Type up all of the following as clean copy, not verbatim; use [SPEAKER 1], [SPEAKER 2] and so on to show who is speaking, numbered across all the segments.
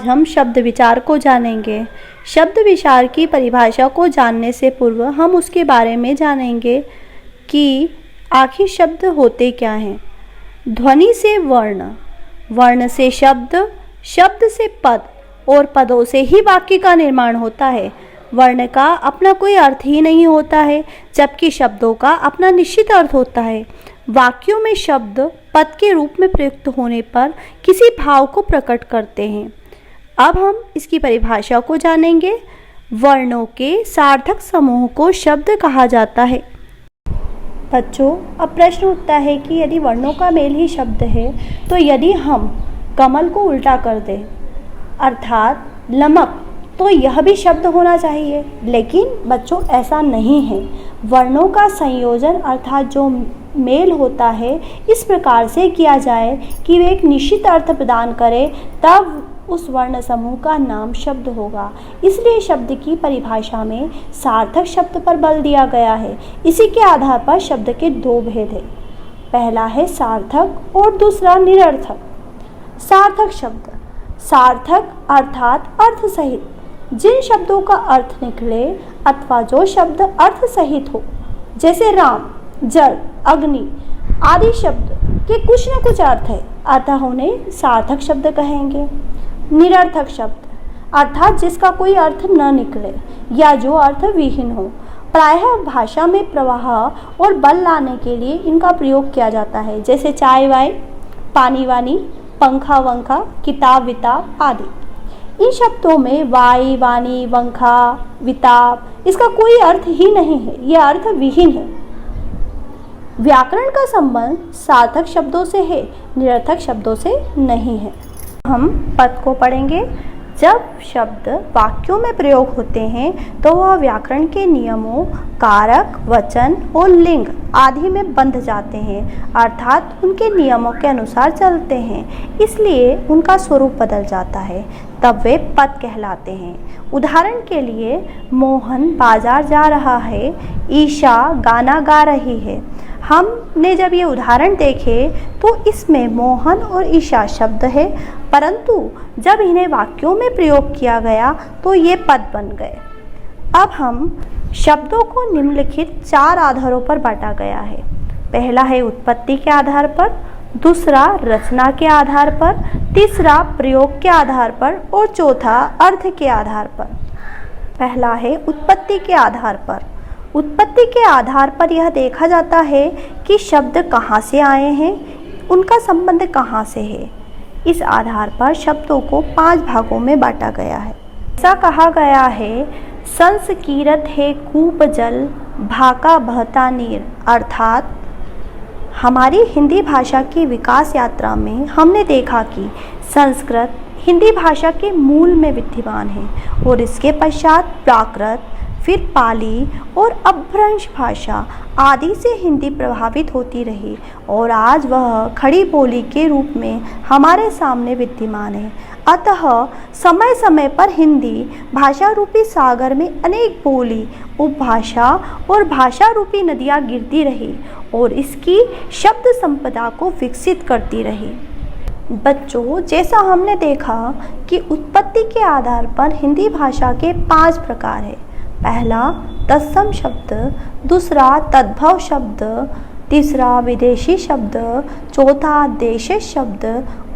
[SPEAKER 1] हम शब्द विचार को जानेंगे। शब्द विचार की परिभाषा को जानने से पूर्व हम उसके बारे में जानेंगे कि आखिर शब्द होते क्या हैं। ध्वनि से वर्ण, वर्ण से शब्द, शब्द से पद और पदों से ही वाक्य का निर्माण होता है। वर्ण का अपना कोई अर्थ ही नहीं होता है, जबकि शब्दों का अपना निश्चित अर्थ होता है। वाक्यों में शब्द पद के रूप में प्रयुक्त होने पर किसी भाव को प्रकट करते हैं। अब हम इसकी परिभाषा को जानेंगे। वर्णों के सार्थक समूह को शब्द कहा जाता है। बच्चों, अब प्रश्न उठता है कि यदि वर्णों का मेल ही शब्द है, तो यदि हम कमल को उल्टा कर दें अर्थात लमक, तो यह भी शब्द होना चाहिए। लेकिन बच्चों, ऐसा नहीं है। वर्णों का संयोजन अर्थात जो मेल होता है इस प्रकार से किया जाए कि वे एक निश्चित अर्थ प्रदान करे, तब उस वर्ण समूह का नाम शब्द होगा। इसलिए शब्द की परिभाषा में सार्थक शब्द पर बल दिया गया है। इसी के आधार पर शब्द के दो भेद हैं। पहला है सार्थक और दूसरा निरर्थक। सार्थक शब्द, सार्थक अर्थात अर्थ सहित, जिन शब्दों का अर्थ निकले अथवा जो शब्द अर्थ सहित हो, जैसे राम, जल, अग्नि आदि शब्द के कुछ न कुछ अर्थ है, अतः उन्हें सार्थक शब्द कहेंगे। निरर्थक शब्द अर्थात जिसका कोई अर्थ न निकले या जो अर्थ विहीन हो। प्रायः भाषा में प्रवाह और बल लाने के लिए इनका प्रयोग किया जाता है, जैसे चाय वाय, पानी वानी, पंखा वंखा, किताब विताब आदि। इन शब्दों में वाई, वानी, वंखा, विताब इसका कोई अर्थ ही नहीं है, यह अर्थ विहीन है। व्याकरण का संबंध सार्थक शब्दों से है, निरर्थक शब्दों से नहीं है। हम पद को पढ़ेंगे। जब शब्द वाक्यों में प्रयोग होते हैं तो वह व्याकरण के नियमों, कारक, वचन और लिंग आदि में बंध जाते हैं, अर्थात उनके नियमों के अनुसार चलते हैं, इसलिए उनका स्वरूप बदल जाता है, तब वे पद कहलाते हैं। उदाहरण के लिए, मोहन बाजार जा रहा है, ईशा गाना गा रही है। हमने जब ये उदाहरण देखे तो इसमें मोहन और ईशा शब्द है, परंतु जब इन्हें वाक्यों में प्रयोग किया गया तो ये पद बन गए। अब हम शब्दों को निम्नलिखित 4 आधारों पर बांटा गया है। पहला है उत्पत्ति के आधार पर, दूसरा रचना के आधार पर, तीसरा प्रयोग के आधार पर और चौथा अर्थ के आधार पर। पहला है उत्पत्ति के आधार पर। उत्पत्ति के आधार पर यह देखा जाता है कि शब्द कहाँ से आए हैं, उनका संबंध कहाँ से है। इस आधार पर शब्दों को 5 भागों में बांटा गया है। ऐसा कहा गया है, संस्कीरत है कूप जल, भाका बहता नीर। अर्थात हमारी हिंदी भाषा की विकास यात्रा में हमने देखा कि संस्कृत हिंदी भाषा के मूल में विद्यमान है और इसके पश्चात प्राकृत, फिर पाली और अपभ्रंश भाषा आदि से हिंदी प्रभावित होती रही और आज वह खड़ी बोली के रूप में हमारे सामने विद्यमान है। अतः समय समय पर हिंदी भाषा रूपी सागर में अनेक बोली, उपभाषा और भाषा रूपी नदियाँ गिरती रही और इसकी शब्द संपदा को विकसित करती रही। बच्चों, जैसा हमने देखा कि उत्पत्ति के आधार पर हिंदी भाषा के 5 प्रकार हैं। पहला तत्सम शब्द, दूसरा तद्भव शब्द, तीसरा विदेशी शब्द, चौथा देशिक शब्द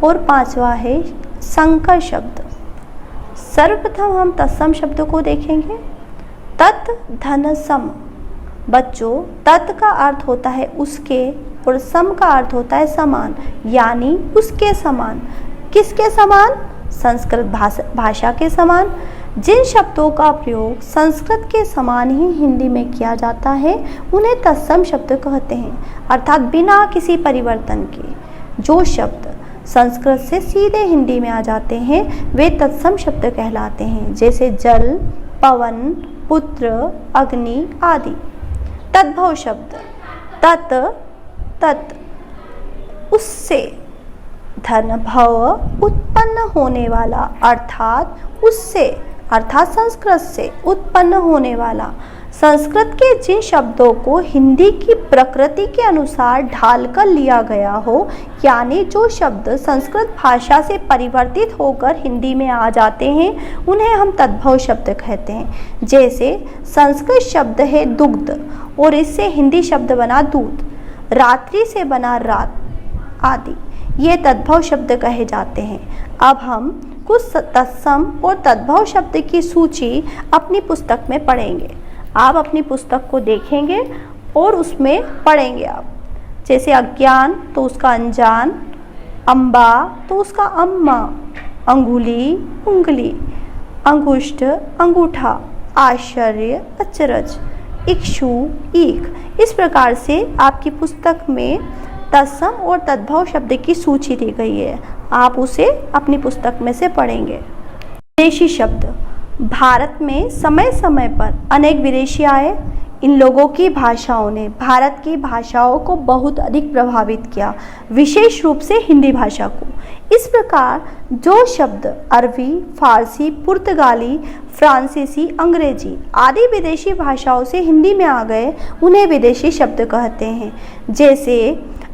[SPEAKER 1] और 5वां है संकर शब्द। सर्वप्रथम हम तत्सम शब्द को देखेंगे। तत् धन सम। बच्चों, तत् का अर्थ होता है उसके और सम का अर्थ होता है समान, यानी उसके समान। किसके समान? संस्कृत भाषा के समान। जिन शब्दों का प्रयोग संस्कृत के समान ही हिंदी में किया जाता है उन्हें तत्सम शब्द कहते हैं, अर्थात बिना किसी परिवर्तन के जो शब्द संस्कृत से सीधे हिंदी में आ जाते हैं वे तत्सम शब्द कहलाते हैं, जैसे जल, पवन, पुत्र, अग्नि आदि। तद्भव शब्द, तत्, तत्, उससे, धन भव उत्पन्न होने वाला, अर्थात उससे, अर्थात संस्कृत से उत्पन्न होने वाला। संस्कृत के जिन शब्दों को हिंदी की प्रकृति के अनुसार ढालकर लिया गया हो, यानी जो शब्द संस्कृत भाषा से परिवर्तित होकर हिंदी में आ जाते हैं, उन्हें हम तद्भव शब्द कहते हैं। जैसे संस्कृत शब्द है दुग्ध और इससे हिंदी शब्द बना दूध, रात्रि से बना रात आदि, ये तद्भव शब्द कहे जाते हैं। अब हम कुछ तत्सम और तद्भव शब्द की सूची अपनी पुस्तक में पढ़ेंगे। आप अपनी पुस्तक को देखेंगे और उसमें पढ़ेंगे आप। जैसे अज्ञान तो उसका अनजान, अम्बा तो उसका अम्मा, अंगुली उंगली, अंगुष्ठ अंगूठा, आश्चर्य अचरज, इक्षु ईख। इस प्रकार से आपकी पुस्तक में तत्सम और तद्भव शब्द की सूची दी गई है, आप उसे अपनी पुस्तक में से पढ़ेंगे। विदेशी शब्द। भारत में समय समय पर अनेक विदेशी आए। इन लोगों की भाषाओं ने भारत की भाषाओं को बहुत अधिक प्रभावित किया, विशेष रूप से हिंदी भाषा को। इस प्रकार जो शब्द अरबी, फारसी, पुर्तगाली, फ्रांसीसी, अंग्रेजी आदि विदेशी भाषाओं से हिंदी में आ गए, उन्हें विदेशी शब्द कहते हैं। जैसे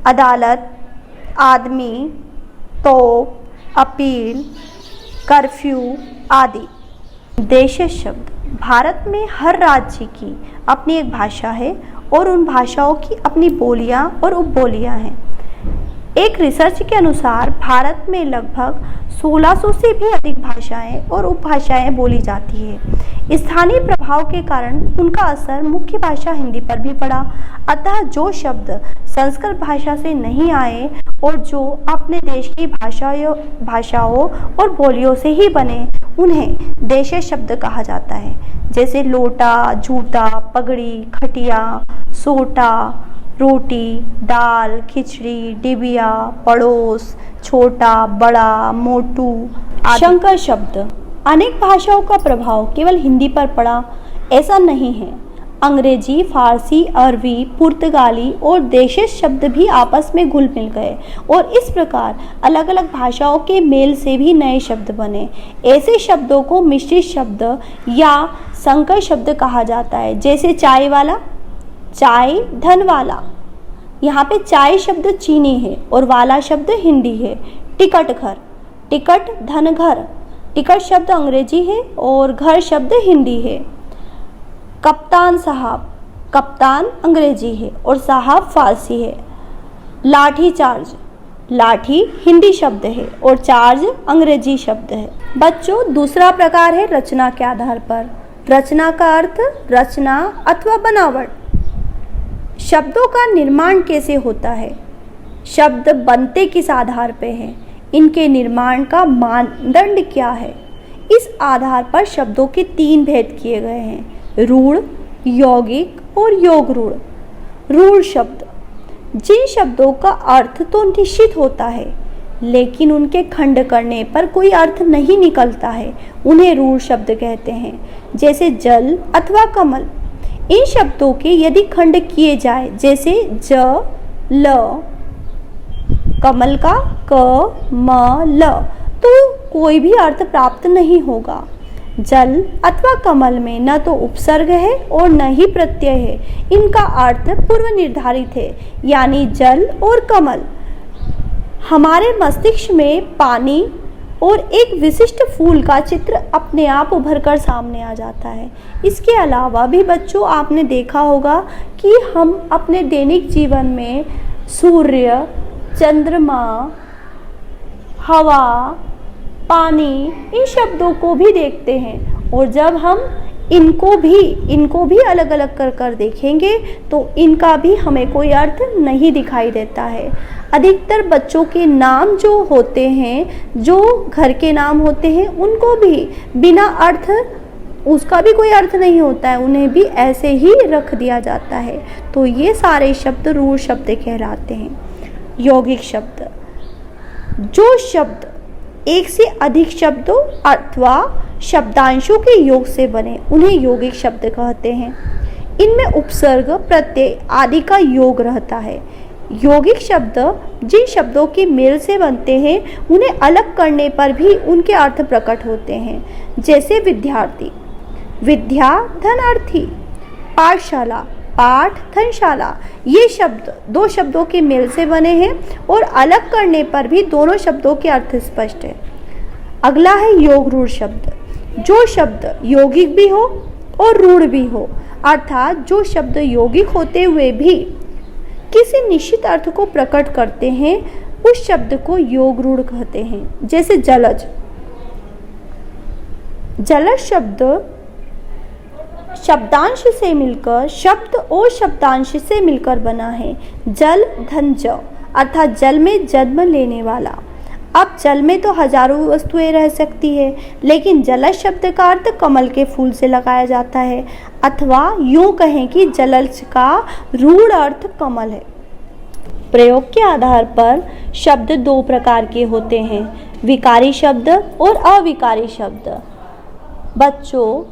[SPEAKER 1] अदालत, आदमी, तोप, अपील, कर्फ्यू आदि। देशज शब्द। भारत में हर राज्य की अपनी एक भाषा है और उन भाषाओं की अपनी बोलियां और उपबोलियां हैं। एक रिसर्च के अनुसार भारत में लगभग 1600 से भी अधिक भाषाएं और उपभाषाएं बोली जाती है। स्थानीय प्रभाव के कारण उनका असर मुख्य भाषा हिंदी पर भी पड़ा। अतः जो शब्द संस्कृत भाषा से नहीं आए और जो अपने देश की भाषाओं और बोलियों से ही बने, उन्हें देशज शब्द कहा जाता है। जैसे लोटा, जूता, पगड़ी, खटिया, सोटा, रोटी, दाल, खिचड़ी, डिबिया, पड़ोस, छोटा, बड़ा, मोटू। शंकर शब्द। अनेक भाषाओं का प्रभाव केवल हिंदी पर पड़ा ऐसा नहीं है। अंग्रेजी, फारसी, अरबी, पुर्तगाली और देशज शब्द भी आपस में घुल मिल गए और इस प्रकार अलग अलग भाषाओं के मेल से भी नए शब्द बने। ऐसे शब्दों को मिश्रित शब्द या संकर शब्द कहा जाता है। जैसे चाय वाला, चाय धन वाला। यहाँ पे चाय शब्द चीनी है और वाला शब्द हिंदी है। टिकट घर, टिकट धन घर। टिकट शब्द अंग्रेजी है और घर शब्द हिंदी है। कप्तान साहब, कप्तान अंग्रेजी है और साहब फारसी है। लाठी चार्ज, लाठी हिंदी शब्द है और चार्ज अंग्रेजी शब्द है। बच्चों, दूसरा प्रकार है रचना के आधार पर। रचना का अर्थ रचना अथवा बनावट। शब्दों का निर्माण कैसे होता है? शब्द बनते किस आधार पे हैं? इनके निर्माण का मानदंड क्या है? इस आधार पर शब्दों के 3 भेद किए गए हैं: रूढ़, यौगिक और योग रूढ़। रूढ़ शब्द जिन शब्दों का अर्थ तो निश्चित होता है लेकिन उनके खंड करने पर कोई अर्थ नहीं निकलता है, उन्हें रूढ़ शब्द कहते हैं। जैसे जल अथवा कमल। इन शब्दों के यदि खंड किए जाए, जैसे ज ल, कमल का क म ल, तो कोई भी अर्थ प्राप्त नहीं होगा। जल अथवा कमल में न तो उपसर्ग है और न ही प्रत्यय है। इनका अर्थ पूर्व निर्धारित है, यानी जल और कमल। हमारे मस्तिष्क में पानी और एक विशिष्ट फूल का चित्र अपने आप उभर कर सामने आ जाता है। इसके अलावा भी बच्चों, आपने देखा होगा कि हम अपने दैनिक जीवन में सूर्य, चंद्रमा, हवा, पानी, इन शब्दों को भी देखते हैं और जब हम इनको भी अलग अलग कर देखेंगे तो इनका भी हमें कोई अर्थ नहीं दिखाई देता है। अधिकतर बच्चों के नाम जो होते हैं, जो घर के नाम होते हैं, उनको भी बिना अर्थ, उसका भी कोई अर्थ नहीं होता है, उन्हें भी ऐसे ही रख दिया जाता है। तो ये सारे शब्द रूढ़ शब्द कहलाते हैं। यौगिक शब्द, जो शब्द एक से अधिक शब्दों अथवा शब्दांशों के योग से बने, उन्हें यौगिक शब्द कहते हैं। इनमें उपसर्ग, प्रत्यय आदि का योग रहता है। यौगिक शब्द जिन शब्दों के मेल से बनते हैं, उन्हें अलग करने पर भी उनके अर्थ प्रकट होते हैं। जैसे विद्यार्थी, विद्या धनार्थी, पाठशाला, पाठ, धनशाला, ये शब्द दो शब्दों के मेल से बने हैं और अलग करने पर भी दोनों शब्दों के अर्थ स्पष्ट है। अगला है योग रूढ़ शब्द। जो शब्द यौगिक भी हो और रूढ़ भी हो, अर्थात जो शब्द यौगिक होते हुए भी किसी निश्चित अर्थ को प्रकट करते हैं, उस शब्द को योग रूढ़ कहते हैं। जैसे जलज, जलज शब्द शब्दांश से मिलकर, शब्द और शब्दांश से मिलकर बना है। जल धन ज, अर्थात जल में जन्म लेने वाला। अब जल में तो हजारों वस्तुएं रह सकती है, लेकिन जलज शब्द का अर्थ कमल के फूल से लगाया जाता है, अथवा यूं कहें कि जलज का रूढ़ अर्थ कमल है। प्रयोग के आधार पर शब्द दो प्रकार के होते हैं, विकारी शब्द और अविकारी शब्द। बच्चों,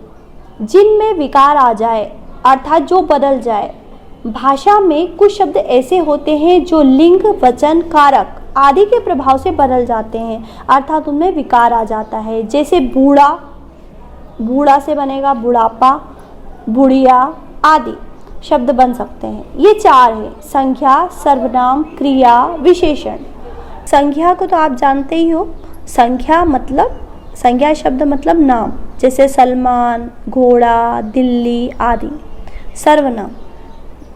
[SPEAKER 1] जिनमें विकार आ जाए अर्थात जो बदल जाए, भाषा में कुछ शब्द ऐसे होते हैं जो लिंग, वचन, कारक आदि के प्रभाव से बदल जाते हैं, अर्थात उनमें विकार आ जाता है। जैसे बूढ़ा, बूढ़ा से बनेगा बुढ़ापा, बुढ़िया आदि शब्द बन सकते हैं। ये चार है, संख्या, सर्वनाम, क्रिया, विशेषण। संख्या को तो आप जानते ही हो, संख्या शब्द मतलब नाम, जैसे सलमान, घोड़ा, दिल्ली आदि। सर्वनाम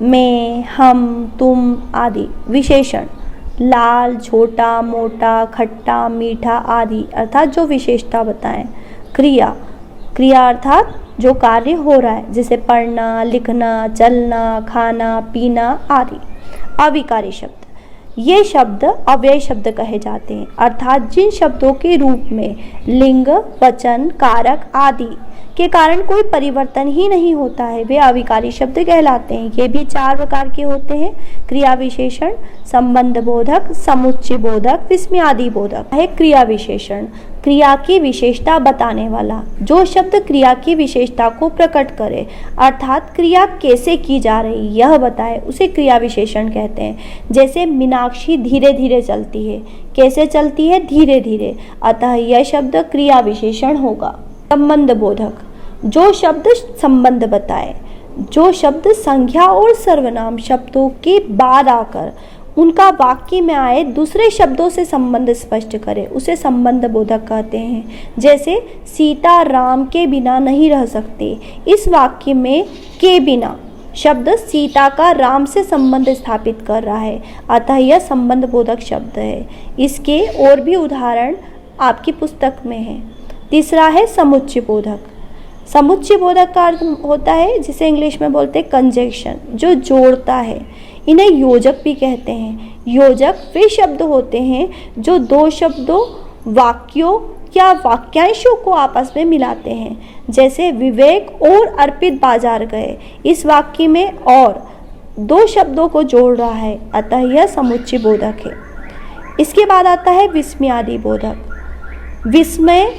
[SPEAKER 1] मैं, हम, तुम आदि। विशेषण लाल, छोटा, मोटा, खट्टा, मीठा आदि, अर्थात जो विशेषता बताएं। क्रिया अर्थात जो कार्य हो रहा है, जैसे पढ़ना, लिखना, चलना, खाना, पीना आदि। अविकारी शब्द, ये शब्द अव्यय शब्द कहे जाते हैं, अर्थात जिन शब्दों के रूप में लिंग, वचन, कारक आदि के कारण कोई परिवर्तन ही नहीं होता है, वे अविकारी शब्द कहलाते हैं। ये भी चार प्रकार के होते हैं, क्रिया विशेषण, संबंध बोधक, समुच्चय बोधक, विस्मयादि बोधक। है क्रिया विशेषण, क्रिया की विशेषता बताने वाला। जो शब्द क्रिया की विशेषता को प्रकट करे, अर्थात क्रिया कैसे की जा रही यह बताए, उसे क्रिया विशेषण कहते हैं। जैसे मीनाक्षी धीरे धीरे चलती है, कैसे चलती है? धीरे धीरे, अतः यह शब्द क्रिया विशेषण होगा। संबंध बोधक, जो शब्द संबंध बताए, जो शब्द संख्या और सर्वनाम शब्दों के बाद आकर उनका वाक्य में आए दूसरे शब्दों से संबंध स्पष्ट करे, उसे संबंध बोधक कहते हैं। जैसे सीता राम के बिना नहीं रह सकते, इस वाक्य में के बिना शब्द सीता का राम से संबंध स्थापित कर रहा है, अतः यह संबंध बोधक शब्द है। इसके और भी उदाहरण आपकी पुस्तक में है। तीसरा है समुच्चय बोधक। समुच्चय बोधक का अर्थ होता है, जिसे इंग्लिश में बोलते हैं कंजंक्शन, जो जोड़ता है। इन्हें योजक भी कहते हैं। योजक वे शब्द होते हैं जो दो शब्दों, वाक्यों या वाक्यांशों को आपस में मिलाते हैं। जैसे विवेक और अर्पित बाजार गए, इस वाक्य में और दो शब्दों को जोड़ रहा है, अतः यह समुच्चय बोधक है। इसके बाद आता है विस्मयादि बोधक। विस्मय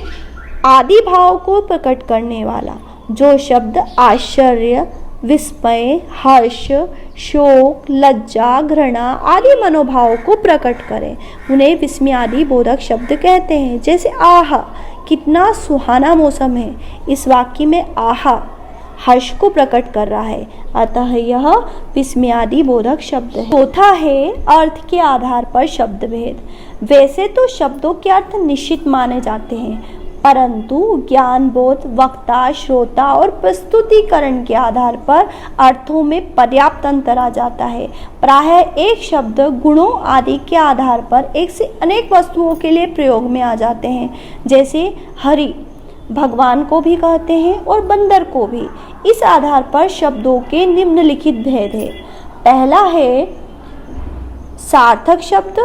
[SPEAKER 1] आदि भाव को प्रकट करने वाला, जो शब्द आश्चर्य, विस्मय, हर्ष, शोक, लज्जा, घृणा आदि मनोभाव को प्रकट करें, उन्हें विस्मयादि बोधक शब्द कहते हैं। जैसे आहा, कितना सुहाना मौसम है, इस वाक्य में आहा हर्ष को प्रकट कर रहा है, अतः यह विस्मयादि बोधक शब्द है। चौथा है अर्थ के आधार पर शब्द भेद। वैसे तो शब्दों के अर्थ निश्चित माने जाते हैं, परंतु ज्ञान बोध, वक्ता, श्रोता और प्रस्तुतिकरण के आधार पर अर्थों में पर्याप्त अंतर आ जाता है। प्रायः एक शब्द गुणों आदि के आधार पर एक से अनेक वस्तुओं के लिए प्रयोग में आ जाते हैं। जैसे हरि भगवान को भी कहते हैं और बंदर को भी। इस आधार पर शब्दों के निम्नलिखित भेद है। पहला है सार्थक शब्द,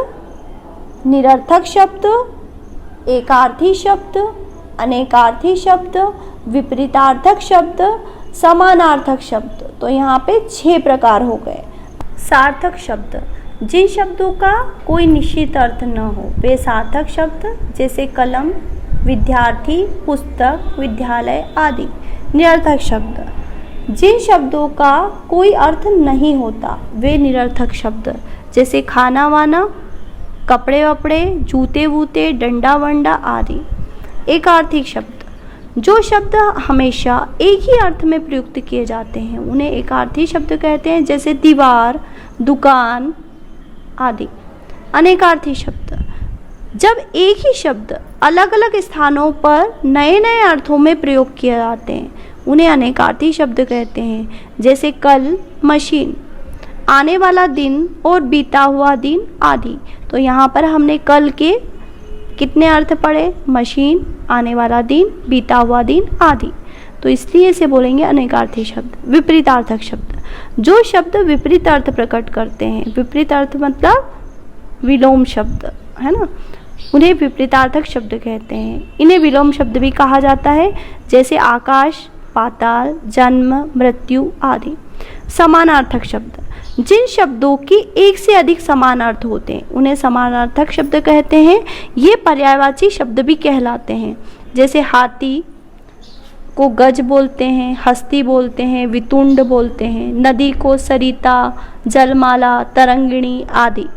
[SPEAKER 1] निरर्थक शब्द, एकार्थी शब्द, अनेकार्थी शब्द, विपरीतार्थक शब्द, समानार्थक शब्द। तो यहाँ पे 6 प्रकार हो गए। सार्थक शब्द, जिन शब्दों का कोई निश्चित अर्थ न हो वे सार्थक शब्द, जैसे कलम, विद्यार्थी, पुस्तक, विद्यालय आदि। निरर्थक शब्द, जिन शब्दों का कोई अर्थ नहीं होता वे निरर्थक शब्द, जैसे खाना वाना, कपड़े वपड़े, जूते वूते, डंडा वंडा आदि। एकार्थी शब्द, जो शब्द हमेशा एक ही अर्थ में प्रयुक्त किए जाते हैं उन्हें एकार्थी शब्द कहते हैं, जैसे दीवार, दुकान आदि। अनेकार्थी शब्द, जब एक ही शब्द अलग अलग स्थानों पर नए नए अर्थों में प्रयोग किए जाते हैं उन्हें अनेकार्थी शब्द कहते हैं, जैसे कल, मशीन, आने वाला दिन और बीता हुआ दिन आदि। तो यहाँ पर हमने कल के कितने अर्थ पढ़े? मशीन, आने वाला दिन, बीता हुआ दिन आदि। तो इसलिए इसे बोलेंगे अनेकार्थी शब्द। विपरीतार्थक शब्द, जो शब्द विपरीत अर्थ प्रकट करते हैं, विपरीत अर्थ मतलब विलोम शब्द, है ना, उन्हें विपरीतार्थक शब्द कहते हैं। इन्हें विलोम शब्द भी कहा जाता है, जैसे आकाश, पाताल, जन्म, मृत्यु आदि। समानार्थक शब्द, जिन शब्दों की एक से अधिक समान अर्थ होते हैं उन्हें समानार्थक शब्द कहते हैं। ये पर्यायवाची शब्द भी कहलाते हैं, जैसे हाथी को गज बोलते हैं, हस्ती बोलते हैं, वितुंड बोलते हैं, नदी को सरिता, जलमाला, तरंगिणी आदि।